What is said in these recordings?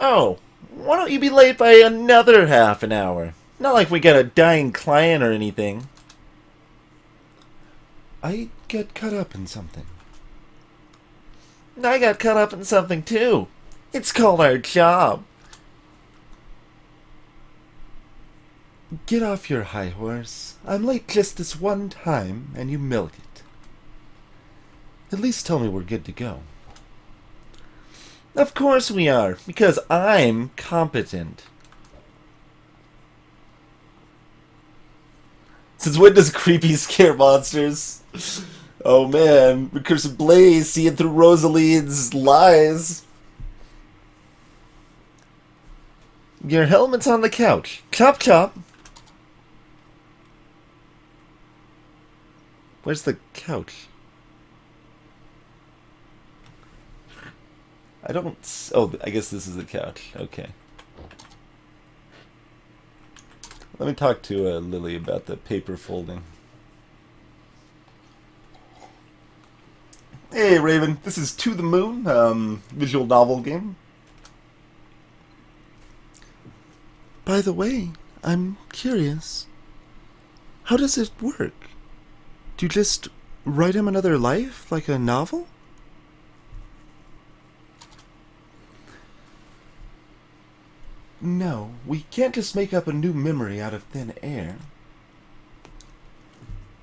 Oh, why don't you be late by another half an hour? Not like we got a dying client or anything. I get caught up in something. I got caught up in something too. It's called our job. Get off your high horse. I'm late just this one time, and you milk it. At least tell me we're good to go. Of course we are, because I'm competent. Since when does creepy scare monsters? Oh man, recursive blaze seeing through Rosaline's lies. Your helmet's on the couch. Chop chop. Where's the couch? I don't... Oh, I guess this is the couch. Okay. Let me talk to Lily about the paper folding. Hey, Raven. This is To the Moon, visual novel game. By the way, I'm curious. How does it work? Do you just write him another life, like a novel? No, we can't just make up a new memory out of thin air.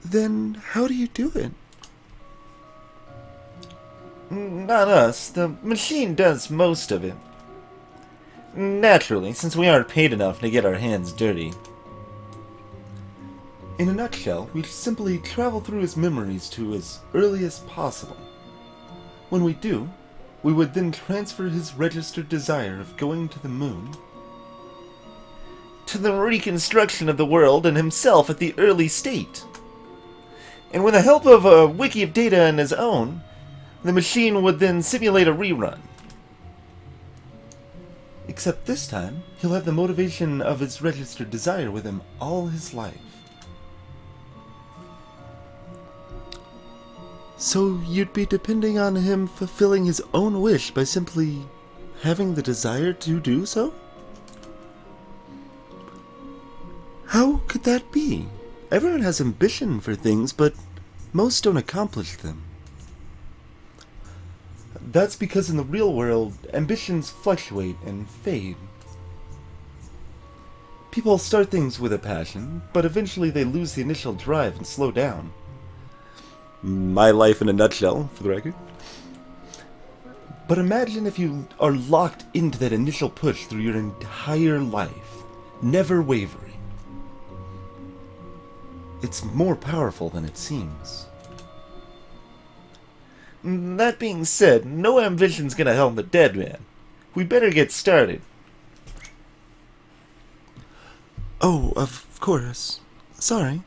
Then how do you do it? Not us. The machine does most of it. Naturally, since we aren't paid enough to get our hands dirty. In a nutshell, we simply travel through his memories to as early as possible. When we do, we would then transfer his registered desire of going to the moon to the reconstruction of the world and himself at the early state. And with the help of a wiki of data in his own, the machine would then simulate a rerun. Except this time, he'll have the motivation of his registered desire with him all his life. So you'd be depending on him fulfilling his own wish by simply having the desire to do so? How could that be? Everyone has ambition for things, but most don't accomplish them. That's because in the real world, ambitions fluctuate and fade. People start things with a passion, but eventually they lose the initial drive and slow down. My life in a nutshell, for the record. But imagine if you are locked into that initial push through your entire life, never wavering. It's more powerful than it seems. That being said, no ambition's gonna help the dead man. We better get started. Oh, of course. Sorry.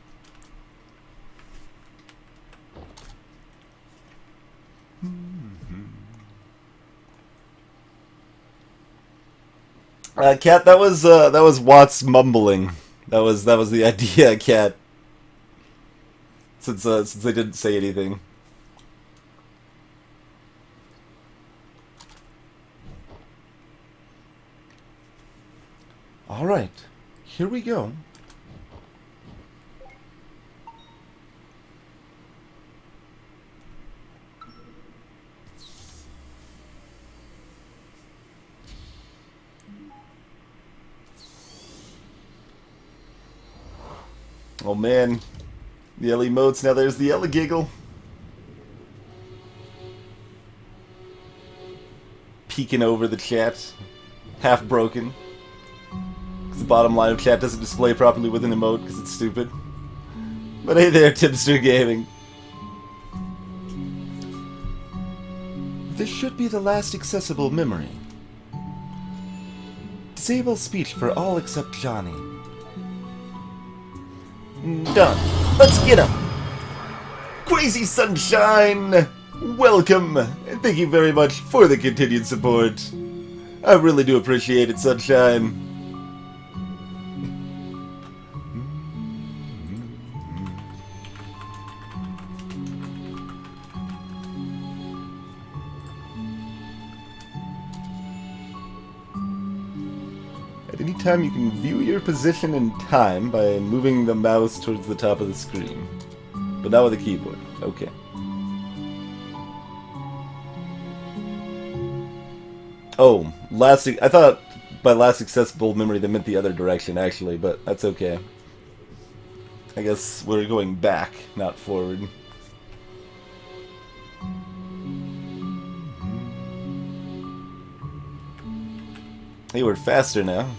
Cat, that was Watts mumbling. That was the idea, Cat. Since they didn't say anything. All right, here we go. Oh man, the L emotes, now there's the Ella giggle. Peeking over the chat, half broken. Because the bottom line of chat doesn't display properly with an emote because it's stupid. But hey there, Tipster Gaming. This should be the last accessible memory. Disable speech for all except Johnny. Done. Let's get him. Crazy Sunshine! Welcome, and thank you very much for the continued support. I really do appreciate it, Sunshine. At any time, you can view your position in time by moving the mouse towards the top of the screen. But not with a keyboard. Okay. Oh, I thought by last accessible memory that meant the other direction, actually, but that's okay. I guess we're going back, not forward. Hey, we're faster now.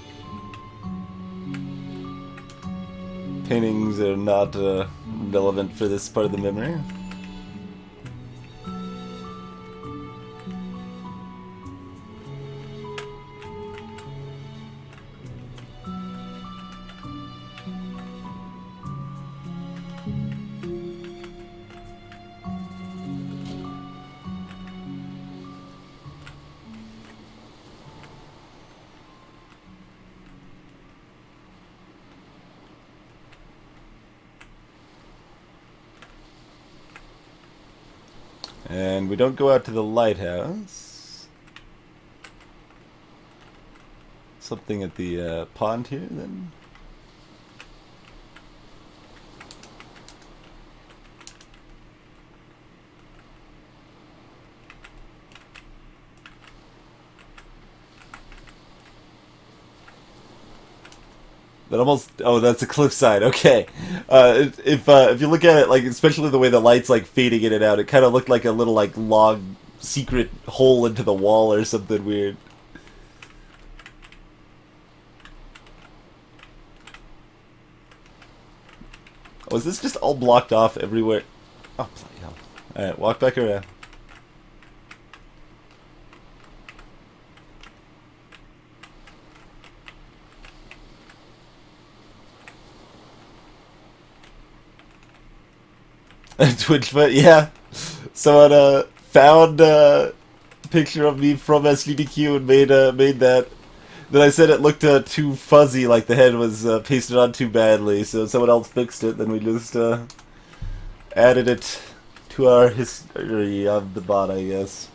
Paintings are not relevant for this part of the memory. And we don't go out to the lighthouse. Something at the pond here, then? That almost... Oh, that's a cliffside. Okay. If you look at it, like, especially the way the light's, like, fading in and out, it kind of looked like a little, like, log secret hole into the wall or something weird. Oh, is this just all blocked off everywhere? Oh, bloody hell. Alright, walk back around. Twitch foot, yeah. Someone found a picture of me from SDDQ and made that. Then I said it looked too fuzzy, like the head was pasted on too badly, so someone else fixed it. Then we just added it to our history of the bot, I guess.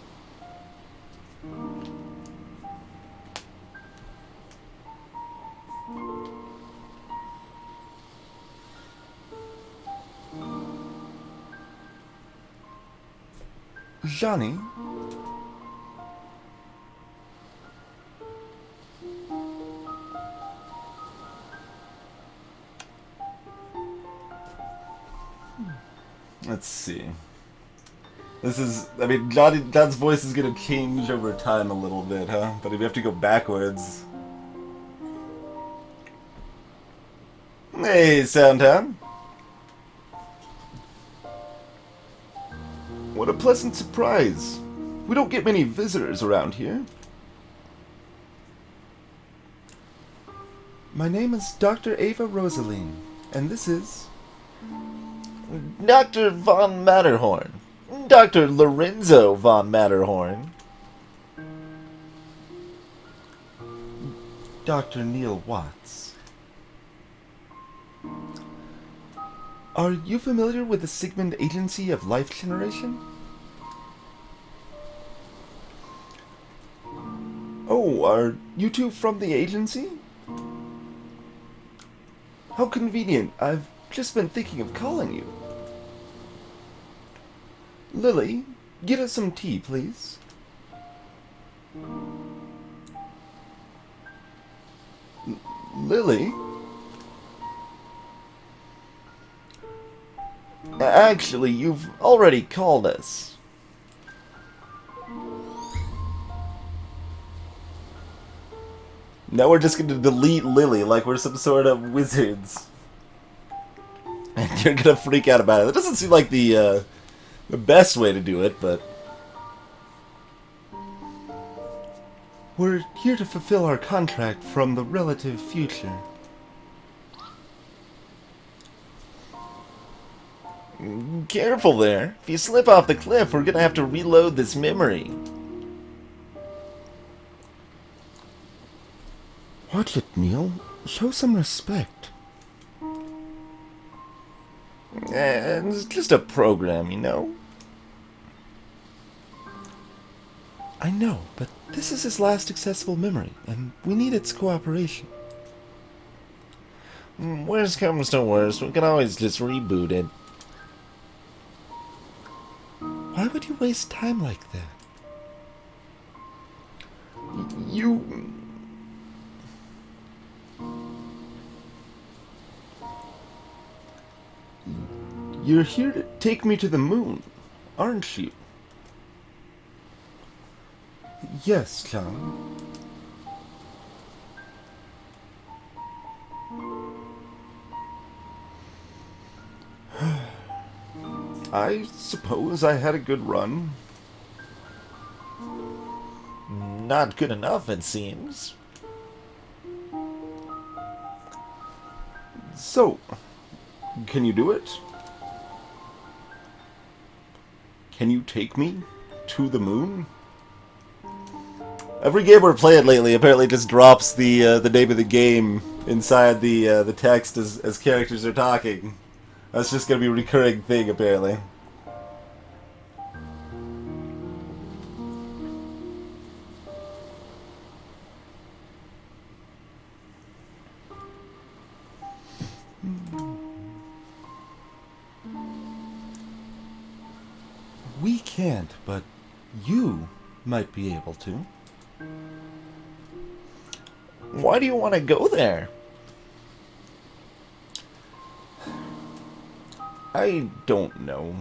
Johnny? Let's see. This is... I mean, John's voice is gonna change over time a little bit, huh? But if we have to go backwards... Hey, Soundtown. What a pleasant surprise. We don't get many visitors around here. My name is Dr. Ava Rosaline, and this is... Dr. von Matterhorn. Dr. Lorenzo von Matterhorn. Dr. Neil Watts. Are you familiar with the Sigmund Agency of Life Generation? Oh, are you two from the agency? How convenient. I've just been thinking of calling you. Lily, get us some tea, please. Lily? Actually, you've already called us. Now we're just going to delete Lily like we're some sort of wizards. And you're going to freak out about it. That doesn't seem like the best way to do it, but... We're here to fulfill our contract from the relative future. Careful there. If you slip off the cliff, we're gonna have to reload this memory. Watch it, Neil. Show some respect. It's just a program, you know? I know, but this is his last accessible memory, and we need its cooperation. Worst comes to worst, we can always just reboot it. Why would you waste time like that? You... You're here to take me to the moon, aren't you? Yes, John. I suppose I had a good run. Not good enough, it seems. So, can you do it? Can you take me to the moon? Every game we're playing lately apparently just drops the name of the game inside the text as characters are talking. That's just gonna be a recurring thing, apparently. We can't, but you might be able to. Why do you want to go there? I don't know.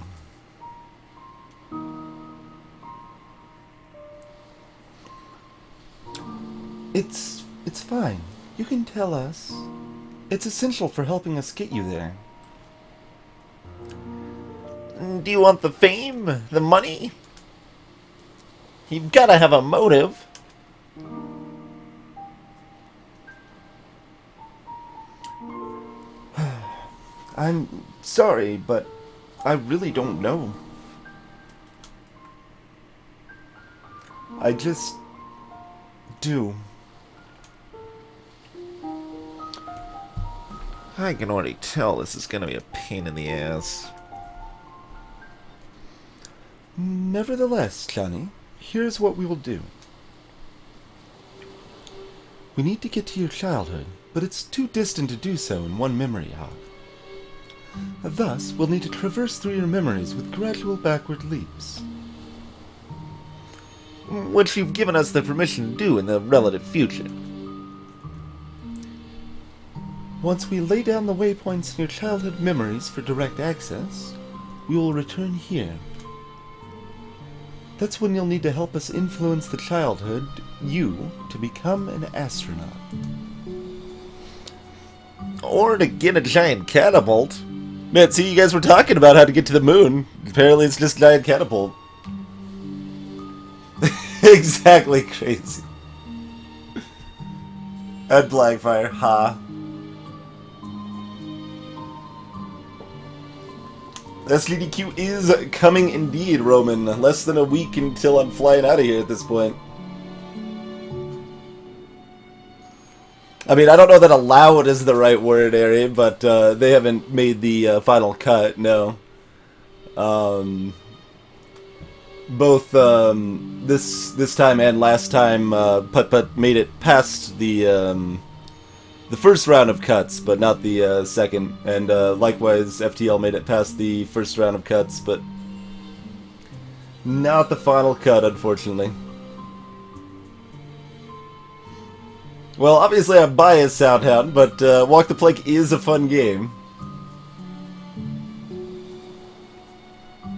It's fine. You can tell us. It's essential for helping us get you there. Do you want the fame? The money? You've got to have a motive. I'm sorry, but I really don't know. I just do. I can already tell this is going to be a pain in the ass. Nevertheless, Johnny, here's what we will do. We need to get to your childhood, but it's too distant to do so in one memory hog. Thus, we'll need to traverse through your memories with gradual backward leaps. Which you've given us the permission to do in the relative future. Once we lay down the waypoints in your childhood memories for direct access, we will return here. That's when you'll need to help us influence the childhood, you, to become an astronaut. Or to get a giant catapult. Man, see, you guys were talking about how to get to the moon. Apparently it's just a giant catapult. Exactly crazy. And Blackfire, ha. SDDQ is coming indeed, Roman. Less than a week until I'm flying out of here at this point. I mean, I don't know that allowed is the right word, Ari, but they haven't made the final cut, no. Both this time and last time, Putt made it past the first round of cuts, but not the second. And likewise, FTL made it past the first round of cuts, but not the final cut, unfortunately. Well, obviously I'm biased, Soundhound, but Walk the Plank is a fun game.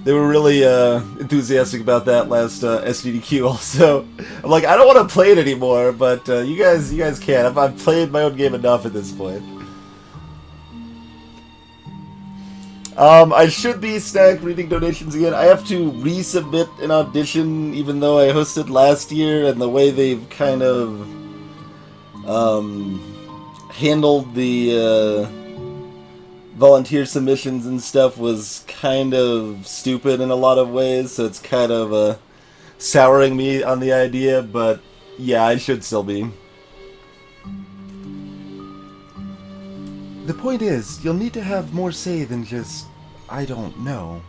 They were really enthusiastic about that last SDDQ also. I'm like, I don't want to play it anymore, but you guys can. I've played my own game enough at this point. I should be stack reading donations again. I have to resubmit an audition, even though I hosted last year, and the way they've kind of handled the volunteer submissions and stuff was kind of stupid in a lot of ways, so it's kind of souring me on the idea, but yeah, I should still be. The point is, you'll need to have more say than just, I don't know.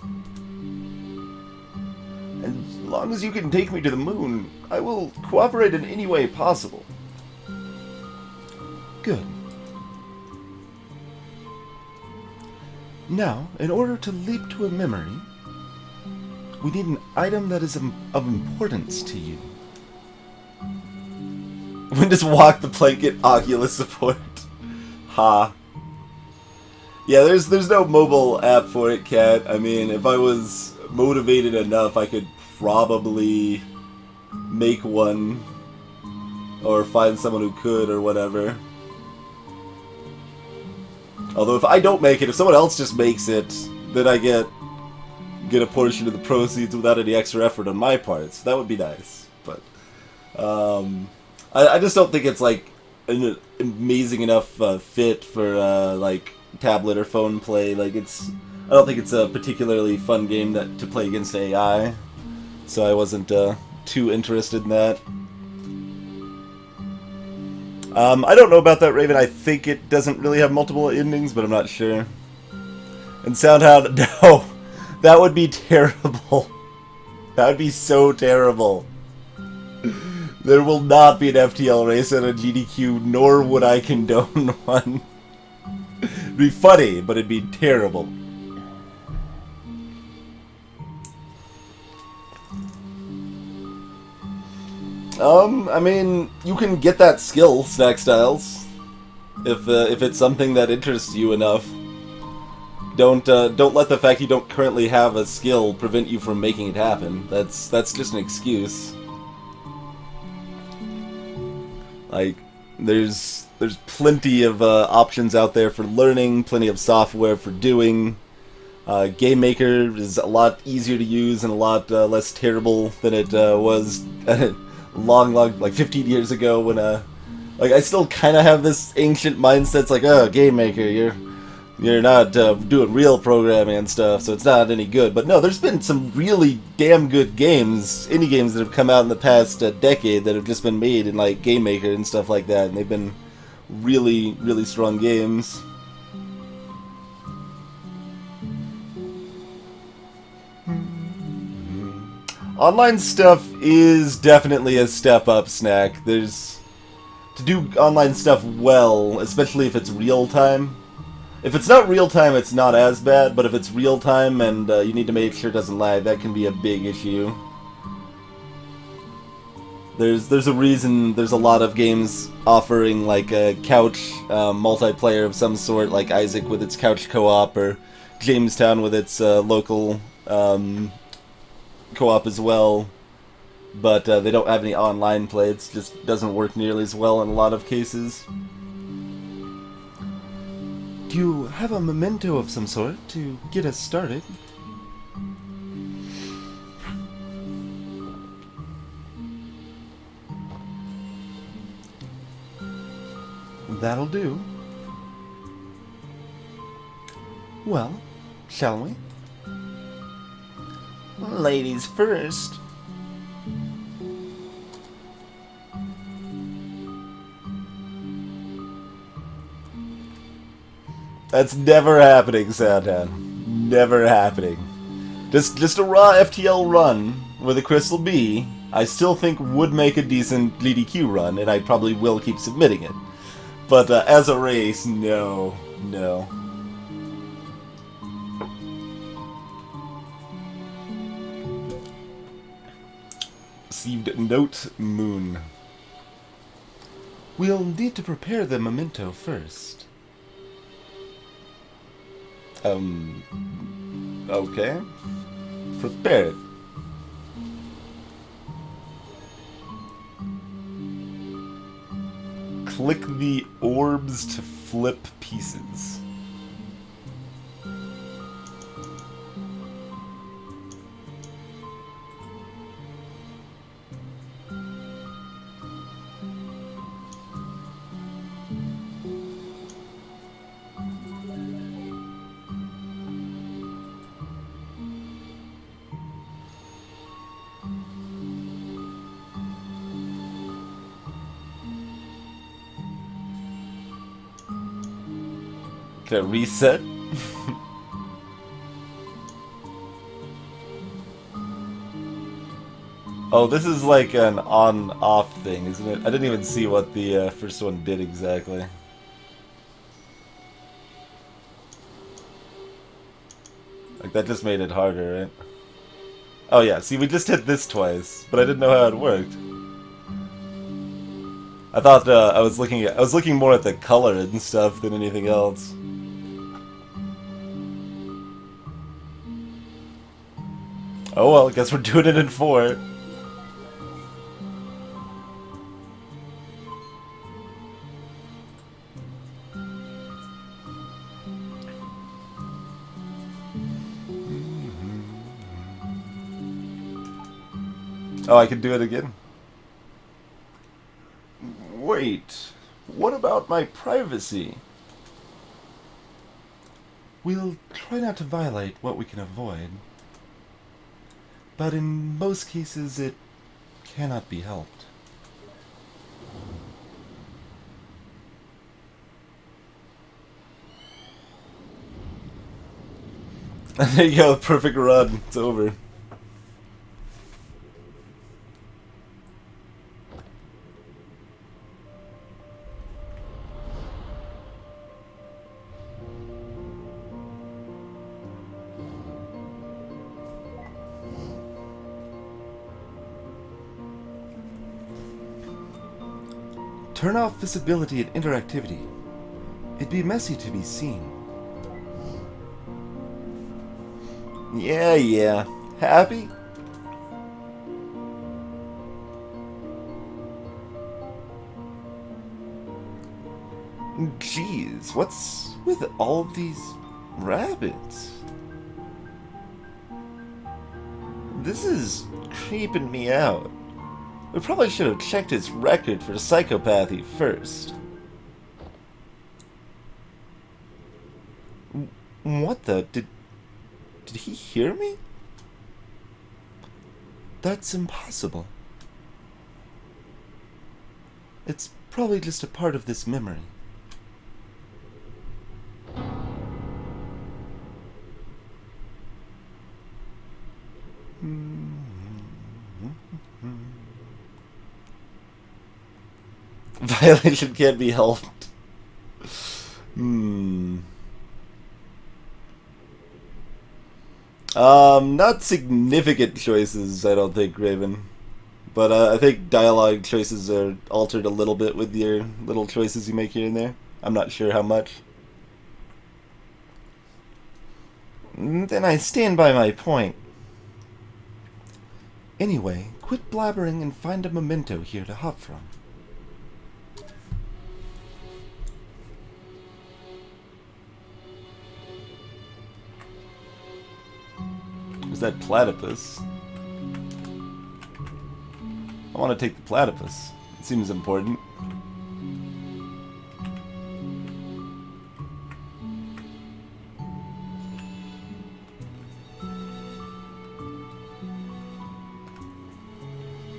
And long as you can take me to the moon, I will cooperate in any way possible. Good. Now, in order to leap to a memory, we need an item that is of importance to you. When does Walk the Plank get Oculus support? Ha. Yeah, there's no mobile app for it, Cat. I mean, if I was motivated enough, I could probably make one. Or find someone who could, or whatever. Although if I don't make it, if someone else just makes it, then I get a portion of the proceeds without any extra effort on my part. So that would be nice. But I just don't think it's like an amazing enough fit for like tablet or phone play. Like I don't think it's a particularly fun game to play against AI. So I wasn't too interested in that. I don't know about that, Raven. I think it doesn't really have multiple endings, but I'm not sure. And Soundhound, no. That would be terrible. That would be so terrible. There will not be an FTL race at a GDQ, nor would I condone one. It'd be funny, but it'd be terrible. I mean, you can get that skill, Snack Styles, if it's something that interests you enough. Don't let the fact you don't currently have a skill prevent you from making it happen. That's just an excuse. Like, there's plenty of options out there for learning, plenty of software for doing. Game Maker is a lot easier to use and a lot less terrible than it was long, like 15 years ago when like I still kind of have this ancient mindset. It's like, oh, Game Maker, you're not doing real programming and stuff, so it's not any good. But no, there's been some really damn good games, indie games that have come out in the past decade that have just been made in like Game Maker and stuff like that, and they've been really, really strong games. Online stuff is definitely a step up, Snack. To do online stuff well, especially if it's real time. If it's not real time, it's not as bad, but if it's real time and you need to make sure it doesn't lag, that can be a big issue. There's a reason there's a lot of games offering like a couch multiplayer of some sort, like Isaac with its couch co-op, or Jamestown with its local co-op as well, but they don't have any online play. It just doesn't work nearly as well in a lot of cases. Do you have a memento of some sort to get us started? That'll do. Well, shall we? Ladies first. That's never happening, Soundhound. Never happening. Just a raw FTL run with a Crystal B, I still think would make a decent GDQ run, and I probably will keep submitting it. But as a race, no. Received note, Moon. We'll need to prepare the memento first. Okay. Prepare it. Click the orbs to flip pieces. To reset. Oh, this is like an on-off thing, isn't it? I didn't even see what the first one did exactly. Like, that just made it harder, right? Oh yeah, see, we just hit this twice, but I didn't know how it worked. I thought I was looking more at the color and stuff than anything else. Oh well, I guess we're doing it in 4. Oh, I can do it again. Wait, what about my privacy? We'll try not to violate what we can avoid, but in most cases it cannot be helped. There you go, perfect run. It's over. Turn off visibility and interactivity. It'd be messy to be seen. Yeah. Happy? Jeez, what's with all of these rabbits? This is creeping me out. We probably should have checked his record for psychopathy first. What the? Did he hear me? That's impossible. It's probably just a part of this memory. Violation can't be helped. Not significant choices, I don't think, Raven. But I think dialogue choices are altered a little bit with your little choices you make here and there. I'm not sure how much. Then I stand by my point. Anyway, quit blabbering and find a memento here to hop from. Is that platypus? I want to take the platypus. It seems important.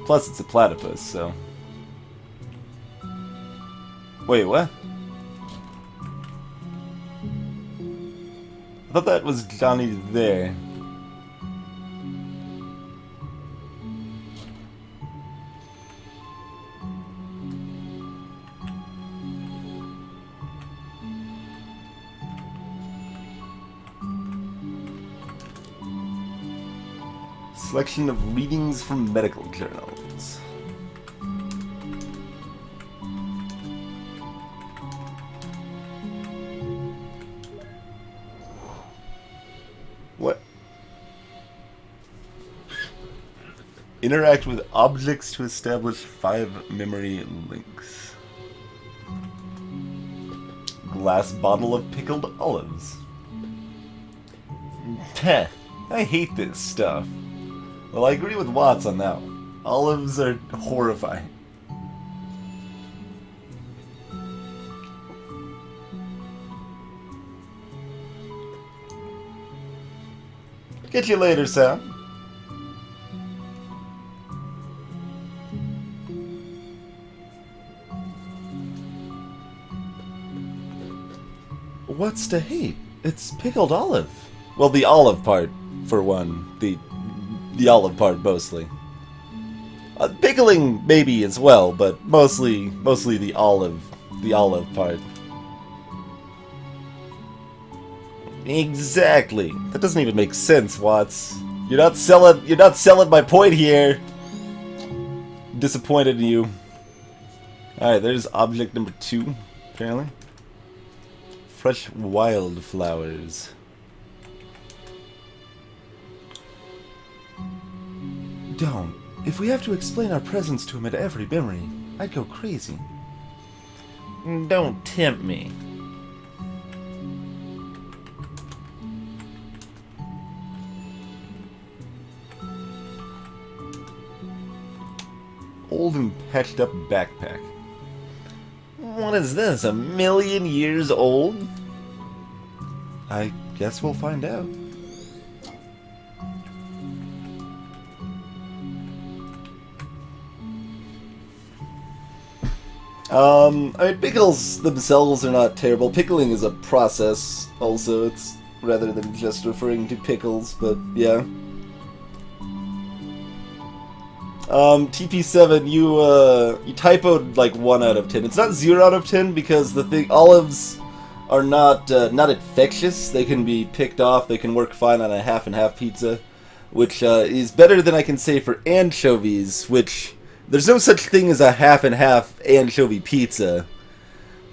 Plus, it's a platypus, so... Wait, what? I thought that was Johnny there. Selection of readings from medical journals. What? Interact with objects to establish 5 memory links. Glass bottle of pickled olives. Heh, I hate this stuff. Well, I agree with Watts on that one. Olives are horrifying. Get you later, Sam. What's to hate? It's pickled olive. Well, the olive part, for one. The olive part, mostly. Pickling maybe as well, but mostly the olive part. Exactly. That doesn't even make sense, Watts. You're not selling my point here. Disappointed in you. Alright, there's object number 2, apparently. Fresh wildflowers. Don't. If we have to explain our presence to him at every memory, I'd go crazy. Don't tempt me. Old and patched up backpack. What is this, 1,000,000 years old? I guess we'll find out. I mean, pickles themselves are not terrible. Pickling is a process, also. It's rather than just referring to pickles, but yeah. TP7, you typoed like 1 out of 10. It's not 0 out of 10 because the thing, olives are not infectious. They can be picked off. They can work fine on a half and half pizza, which is better than I can say for anchovies, which there's no such thing as a half and half anchovy pizza.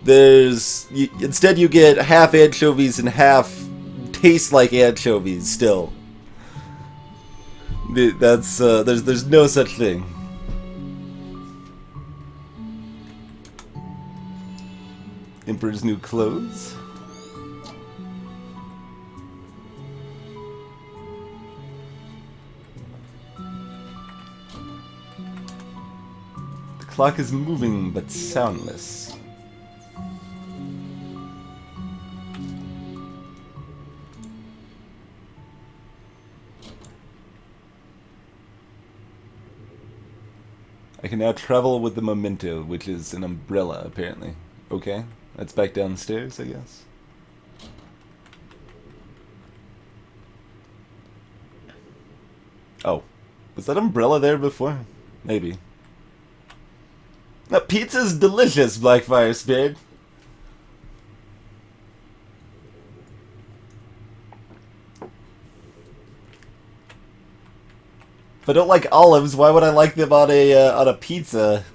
Instead you get half anchovies and half taste like anchovies still. There's no such thing. Emperor's new clothes. The clock is moving but soundless. I can now travel with the Memento, which is an umbrella, apparently. Okay, that's back downstairs, I guess. Oh, was that umbrella there before? Maybe. That pizza's delicious, Blackfire Spade. If I don't like olives, why would I like them on a pizza?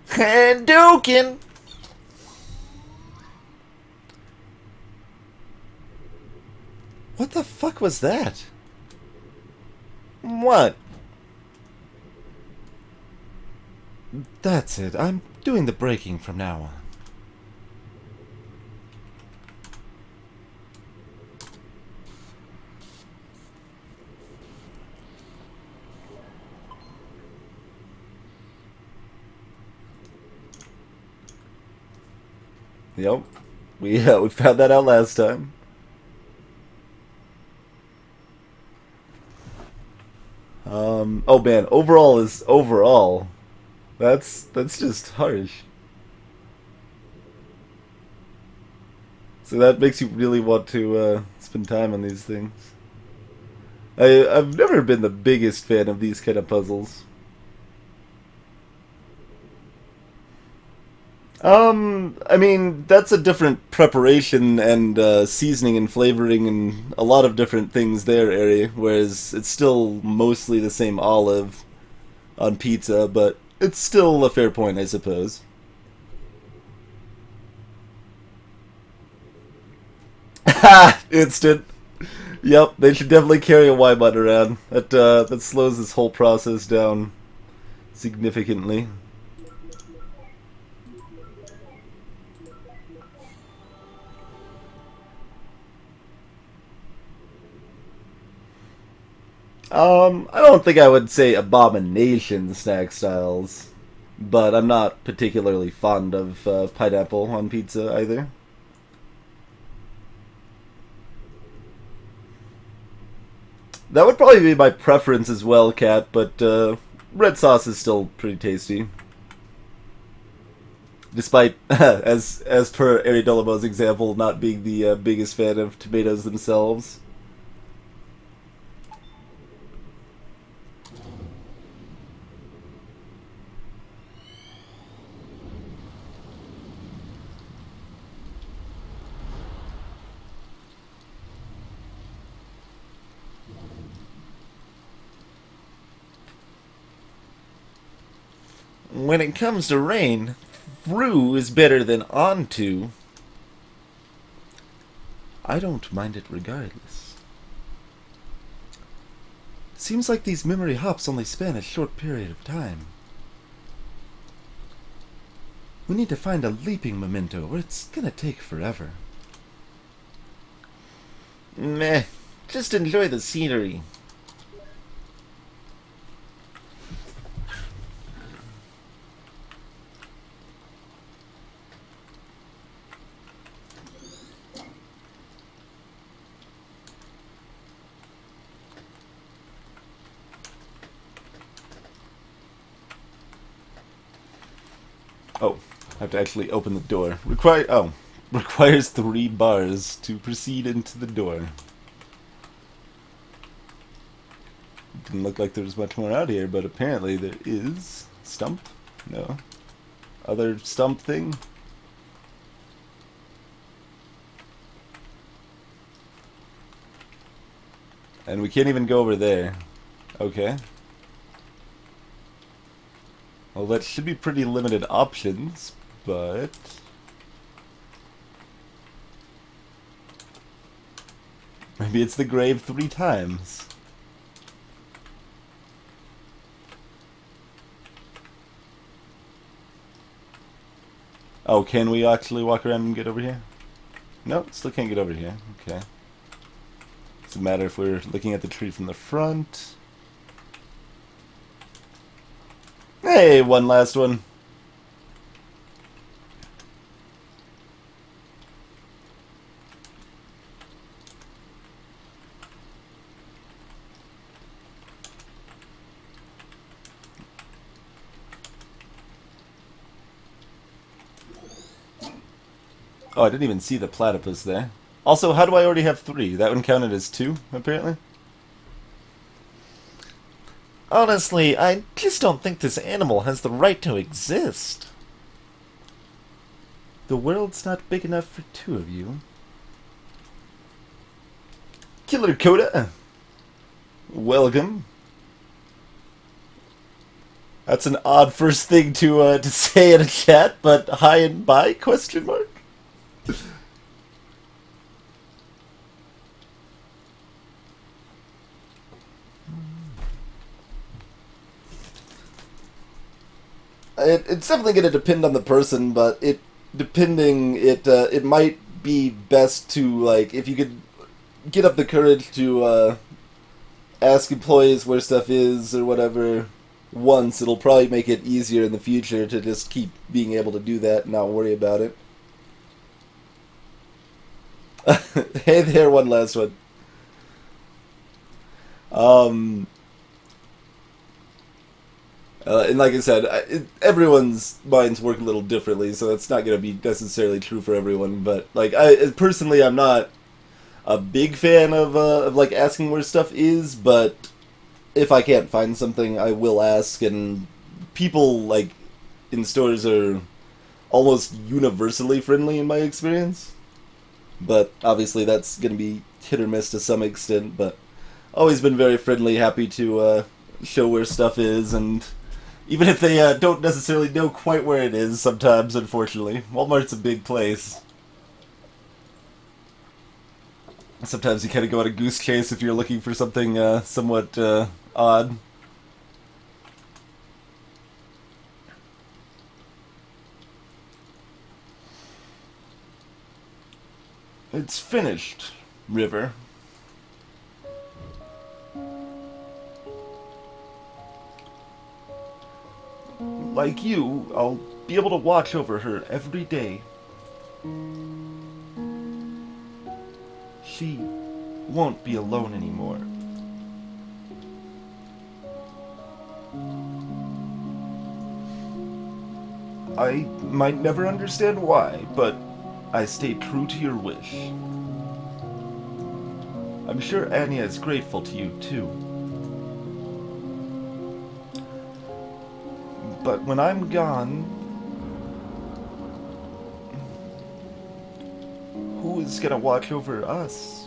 Hadouken! What the fuck was that? What? That's it. I'm doing the braking from now on. Yep. We found that out last time. Oh man, overall is overall. That's just harsh. So that makes you really want to spend time on these things. I've never been the biggest fan of these kind of puzzles. I mean, that's a different preparation and seasoning and flavoring and a lot of different things there, Ari, whereas it's still mostly the same olive on pizza, but it's still a fair point, I suppose. Ha! Instant. Yep, they should definitely carry a Y button around. That slows this whole process down significantly. I don't think I would say abomination snack styles, but I'm not particularly fond of pineapple on pizza either. That would probably be my preference as well, Cat, but red sauce is still pretty tasty. Despite, as per Aridolomo's example, not being the biggest fan of tomatoes themselves. When it comes to rain, through is better than onto. I don't mind it regardless. Seems like these memory hops only span a short period of time. We need to find a leaping memento, or it's gonna take forever. Meh. Just enjoy the scenery. Oh, I have to actually open the door. Requires 3 bars to proceed into the door. Didn't look like there was much more out here, but apparently there is. Stump? No. Other stump thing? And we can't even go over there. Okay. Well, that should be pretty limited options, but... maybe it's the grave 3 times. Oh, can we actually walk around and get over here? Nope, still can't get over here. Okay. Doesn't matter if we're looking at the tree from the front. Hey, one last one. Oh, I didn't even see the platypus there. Also, how do I already have 3? That one counted as 2, apparently? Honestly, I just don't think this animal has the right to exist. The world's not big enough for 2 of you. Killer Coda! Welcome. That's an odd first thing to say in a chat, but hi and bye, question mark? It's definitely going to depend on the person, but it might be best to, like, if you could get up the courage to ask employees where stuff is or whatever once, it'll probably make it easier in the future to just keep being able to do that and not worry about it. Hey there, one last one. And like I said, everyone's minds work a little differently, so it's not going to be necessarily true for everyone. But like, personally, I'm not a big fan of like asking where stuff is. But if I can't find something, I will ask. And people like in stores are almost universally friendly in my experience. But obviously, that's going to be hit or miss to some extent. But always been very friendly, happy to show where stuff is, and even if they don't necessarily know quite where it is sometimes, unfortunately. Walmart's a big place. Sometimes you kind of go on a goose chase if you're looking for something somewhat odd. It's finished, River. Like you, I'll be able to watch over her every day. She won't be alone anymore. I might never understand why, but I stay true to your wish. I'm sure Anya is grateful to you, too. But when I'm gone, who is gonna watch over us?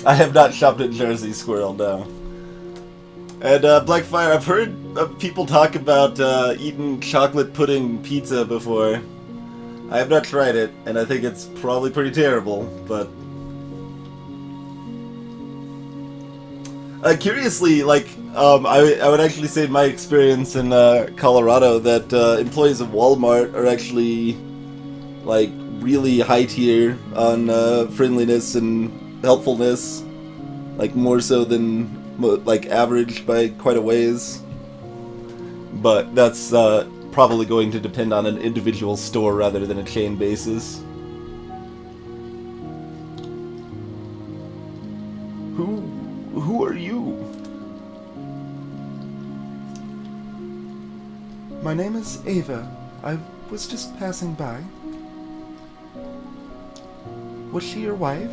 I have not shopped at Jersey Squirrel, no. And Blackfire, I've heard people talk about eating chocolate pudding pizza before. I have not tried it, and I think it's probably pretty terrible, but... curiously, like, I would actually say in my experience in Colorado that employees of Walmart are actually, like, really high tier on friendliness and helpfulness. Like, more so than, like, average by quite a ways. But that's probably going to depend on an individual store rather than a chain basis. Who are you? My name is Ava. I was just passing by. Was she your wife?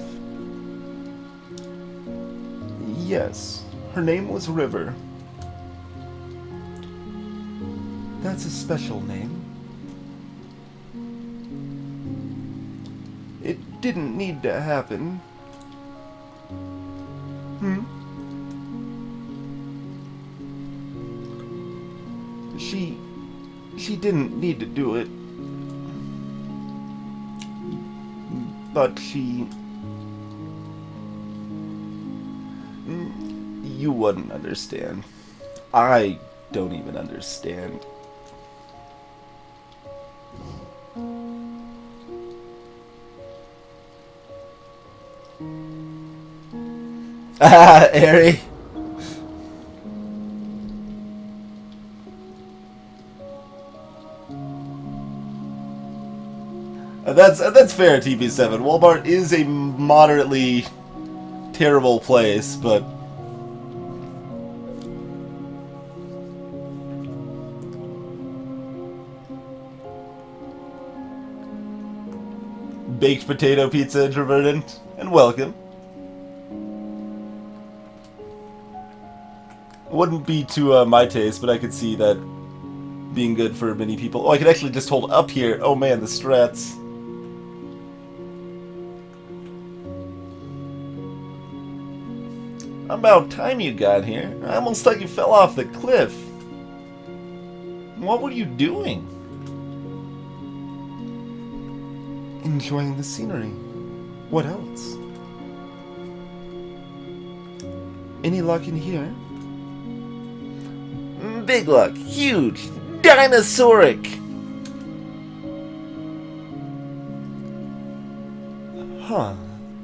Yes. Her name was River. That's a special name. It didn't need to happen. She didn't need to do it. But she... You wouldn't understand. I don't even understand. Ah, Airy. That's fair, TP7. Walmart is a moderately terrible place, but baked potato pizza introverted, and welcome. Wouldn't be to my taste, but I could see that being good for many people. Oh, I could actually just hold up here. Oh man, the strats. About time you got here. I almost thought you fell off the cliff. What were you doing? Enjoying the scenery. What else? Any luck in here? Big luck. Huge. Dinosauric. Huh.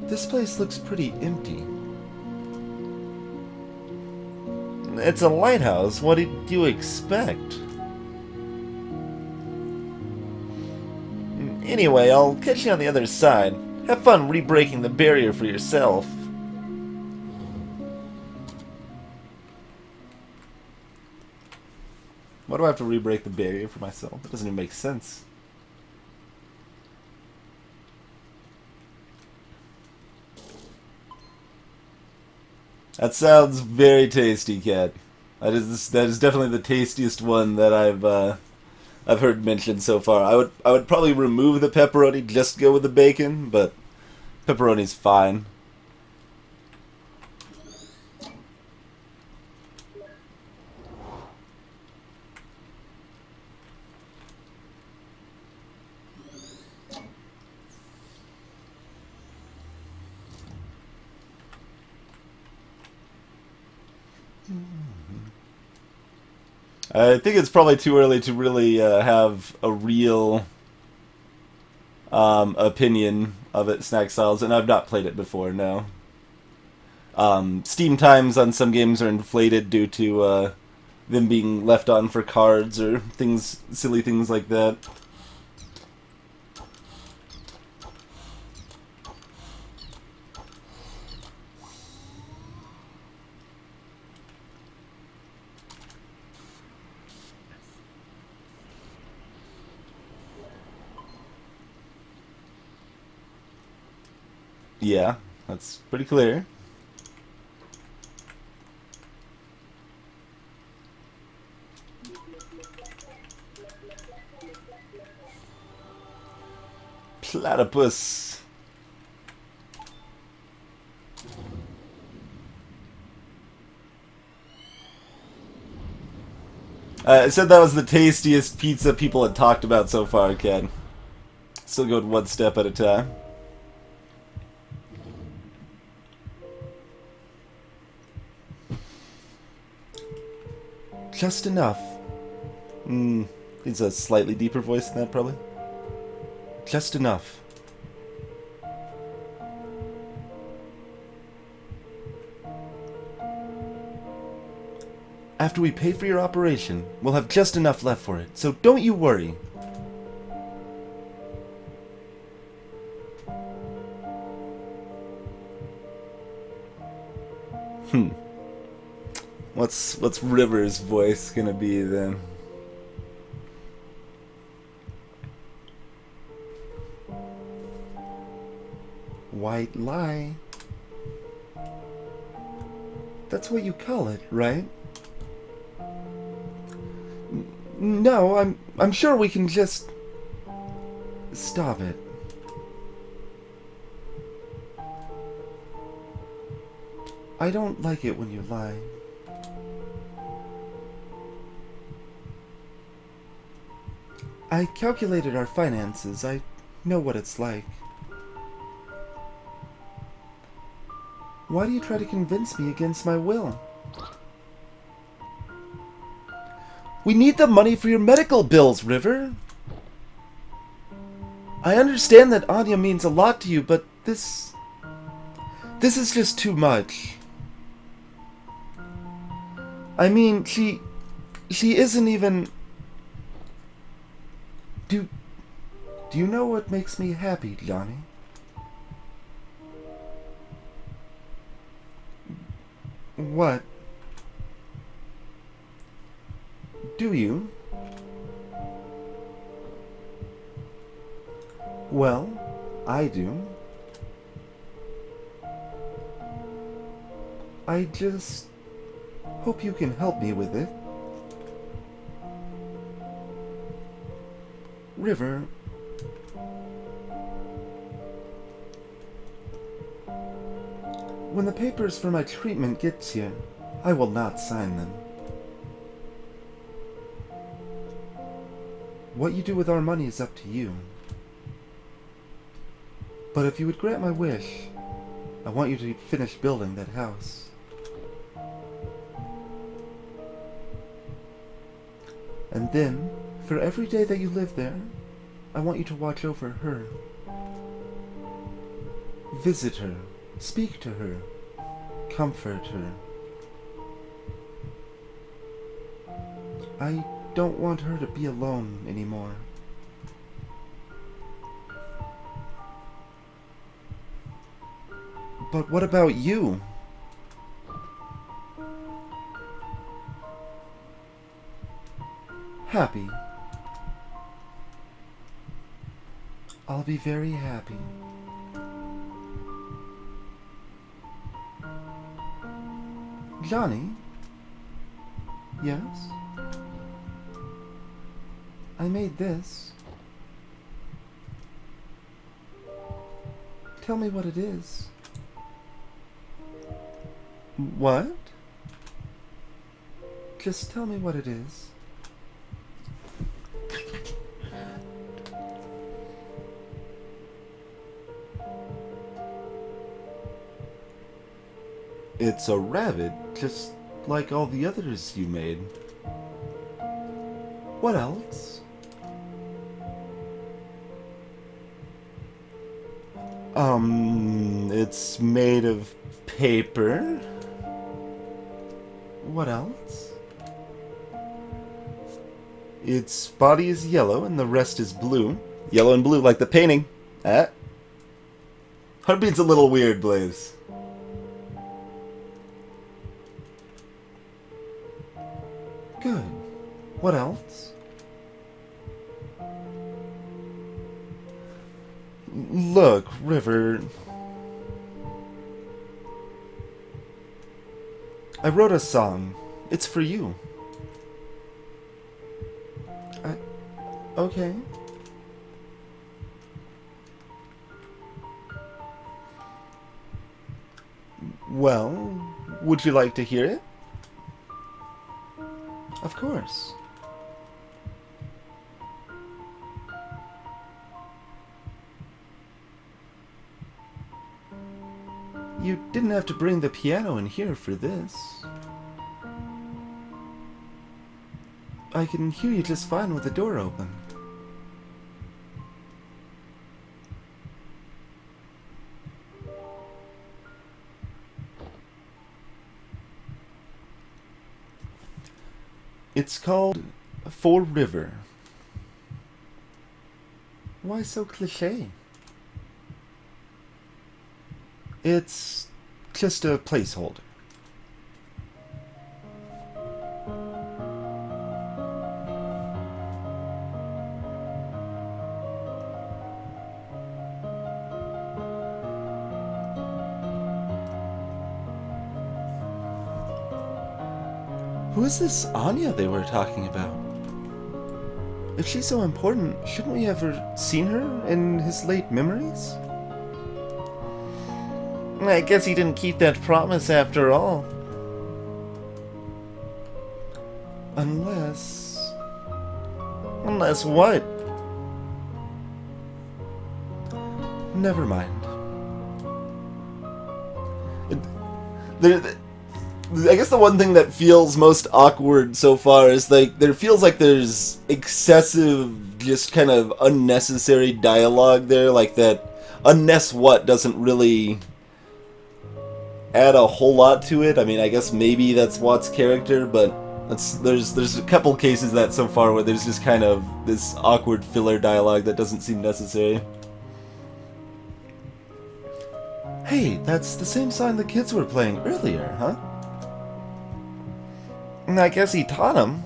This place looks pretty empty. It's a lighthouse. What did you expect? Anyway, I'll catch you on the other side. Have fun re-breaking the barrier for yourself. Why do I have to re-break the barrier for myself? That doesn't even make sense. That sounds very tasty, Cat. That is definitely the tastiest one that I've heard mentioned so far. I would probably remove the pepperoni, just go with the bacon, but pepperoni's fine. I think it's probably too early to really have a real opinion of it, Snack Styles, and I've not played it before, no. Steam times on some games are inflated due to them being left on for cards or things, silly things like that. Yeah, that's pretty clear. Platypus. I said that was the tastiest pizza people had talked about so far, Ken. Still going one step at a time. Just enough. It's a slightly deeper voice than that, probably. Just enough. After we pay for your operation, we'll have just enough left for it, so don't you worry. What's River's voice gonna be then? White lie. That's what you call it, right? No, I'm sure we can just stop it. I don't like it when you lie. I calculated our finances. I know what it's like. Why do you try to convince me against my will? We need the money for your medical bills, River. I understand that Anya means a lot to you, but this is just too much. I mean, she isn't even... Do you know what makes me happy, Johnny? What? Do you? Well, I do. I just hope you can help me with it. River, when the papers for my treatment gets here, I will not sign them. What you do with our money is up to you. But if you would grant my wish, I want you to finish building that house. And then, for every day that you live there, I want you to watch over her. Visit her, speak to her, comfort her. I don't want her to be alone anymore. But what about you? Happy. I'll be very happy. Johnny? Yes? I made this. Tell me what it is. What? Just tell me what it is. It's a rabbit, just like all the others you made. What else? It's made of paper. What else? Its body is yellow and the rest is blue. Yellow and blue like the painting. Ah. Heartbeat's a little weird, Blaze. Good. What else? Look, River. I wrote a song. It's for you. Okay. Well, would you like to hear it? Of course. You didn't have to bring the piano in here for this. I can hear you just fine with the door open. It's called For River. Why so cliché? It's just a placeholder. Who is this Anya they were talking about? If she's so important, shouldn't we have seen her in his late memories? I guess he didn't keep that promise after all. Unless... Unless what? Never mind. I guess the one thing that feels most awkward so far is like there feels like there's excessive, just kind of unnecessary dialogue there, like that unless what doesn't really add a whole lot to it. I mean, I guess maybe that's Watt's character, but there's a couple cases of that so far where there's just kind of this awkward filler dialogue that doesn't seem necessary. Hey, that's the same song the kids were playing earlier, huh? I guess he taught him.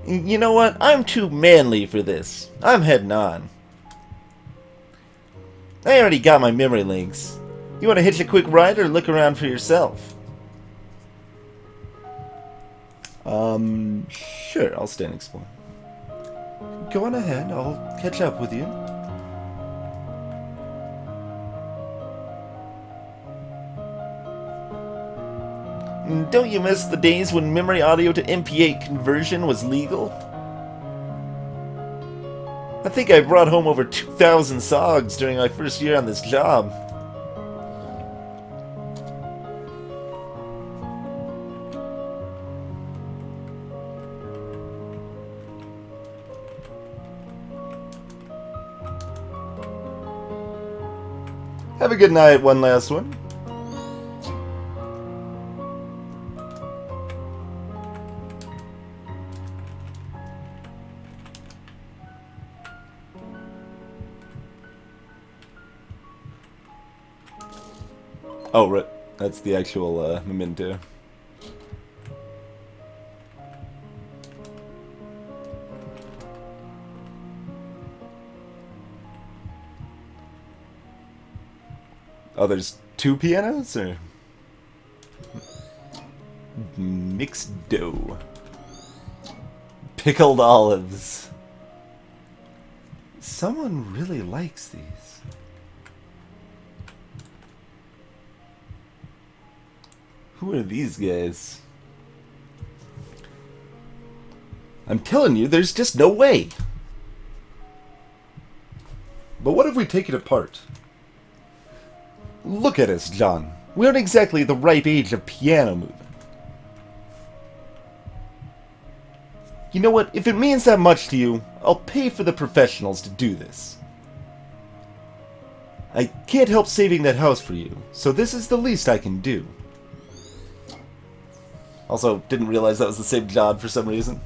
You know what? I'm too manly for this. I'm heading on. I already got my memory links. You want to hitch a quick ride or look around for yourself? Sure, I'll stay and explore. Go on ahead, I'll catch up with you. Don't you miss the days when memory audio to MP8 conversion was legal? I think I brought home over 2,000 songs during my first year on this job. Have a good night, one last one. Oh, right. That's the actual memento. Oh, there's two pianos, or? Mixed dough. Pickled olives. Someone really likes these. Who are these guys? I'm telling you, there's just no way. But what if we take it apart? Look at us, John. We aren't exactly the ripe age of piano movement. You know what? If it means that much to you, I'll pay for the professionals to do this. I can't help saving that house for you, so this is the least I can do. Also, didn't realize that was the same John for some reason.